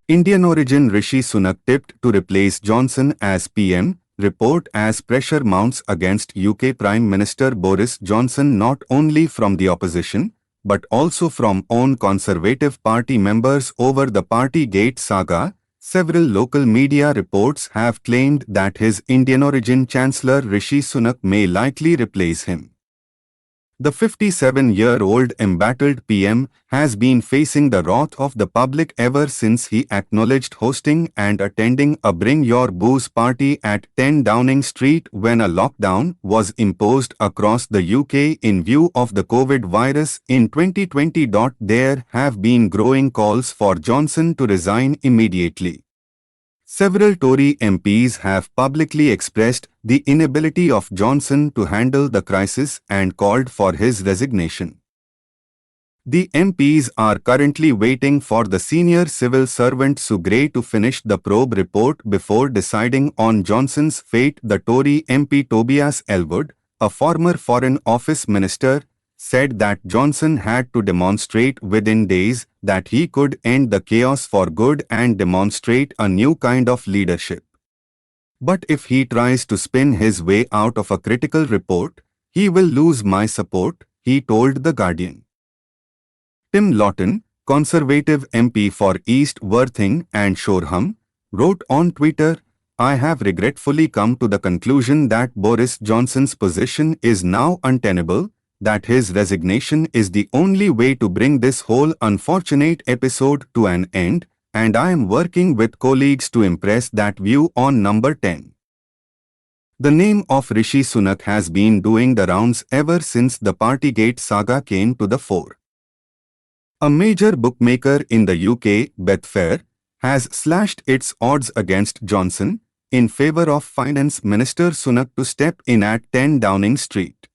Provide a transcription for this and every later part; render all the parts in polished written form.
Indian origin Rishi Sunak tipped to replace Johnson as PM, report as pressure mounts against UK Prime Minister Boris Johnson not only from the opposition, but also from own Conservative Party members over the Partygate saga. Several local media reports have claimed that his Indian origin Chancellor Rishi Sunak may likely replace him. The 57-year-old embattled PM has been facing the wrath of the public ever since he acknowledged hosting and attending a Bring Your Booze party at 10 Downing Street when a lockdown was imposed across the UK in view of the COVID virus in 2020. There have been growing calls for Johnson to resign immediately. Several Tory MPs have publicly expressed the inability of Johnson to handle the crisis and called for his resignation. The MPs are currently waiting for the senior civil servant Sue Gray to finish the probe report before deciding on Johnson's fate. The Tory MP Tobias Ellwood, a former Foreign Office minister, said that Johnson had to demonstrate within days that he could end the chaos for good and demonstrate a new kind of leadership. But if he tries to spin his way out of a critical report, he will lose my support, he told The Guardian. Tim Lawton, Conservative MP for East Worthing and Shoreham, wrote on Twitter, "I have regretfully come to the conclusion that Boris Johnson's position is now untenable, that his resignation is the only way to bring this whole unfortunate episode to an end, and I am working with colleagues to impress that view on number 10. The name of Rishi Sunak has been doing the rounds ever since the Partygate saga came to the fore. A major bookmaker in the UK, Betfair, has slashed its odds against Johnson in favour of Finance Minister Sunak to step in at 10 Downing Street.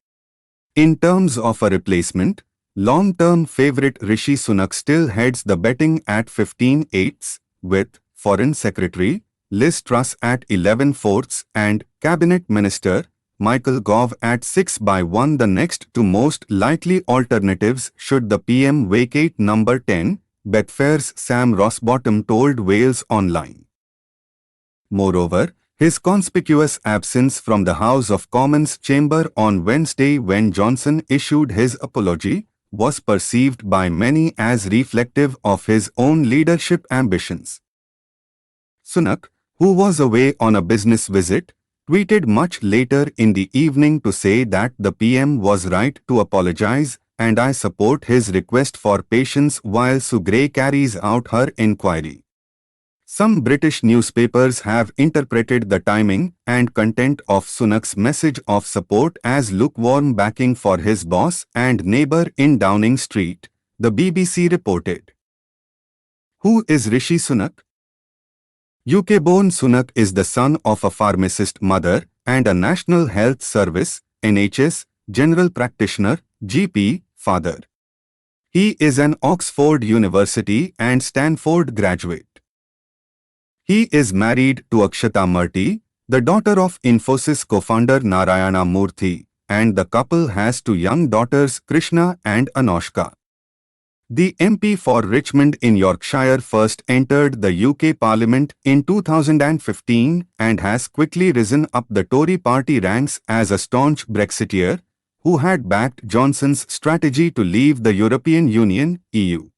In terms of a replacement, long-term favourite Rishi Sunak still heads the betting at 15/8, with Foreign Secretary Liz Truss at 11/4 and Cabinet Minister Michael Gove at 6/1 the next two most likely alternatives should the PM vacate number 10, Betfair's Sam Rossbottom told Wales Online. Moreover, his conspicuous absence from the House of Commons chamber on Wednesday when Johnson issued his apology was perceived by many as reflective of his own leadership ambitions. Sunak, who was away on a business visit, tweeted much later in the evening to say that the PM was right to apologize, and I support his request for patience while Sue Gray carries out her inquiry. Some British newspapers have interpreted the timing and content of Sunak's message of support as lukewarm backing for his boss and neighbour in Downing Street, the BBC reported. Who is Rishi Sunak? UK-born Sunak is the son of a pharmacist mother and a National Health Service (NHS) general practitioner (GP) father. He is an Oxford University and Stanford graduate. He is married to Akshata Murty, the daughter of Infosys co-founder Narayana Murthy, and the couple has two young daughters Krishna and Anoshka. The MP for Richmond in Yorkshire first entered the UK Parliament in 2015 and has quickly risen up the Tory party ranks as a staunch Brexiteer who had backed Johnson's strategy to leave the European Union (EU).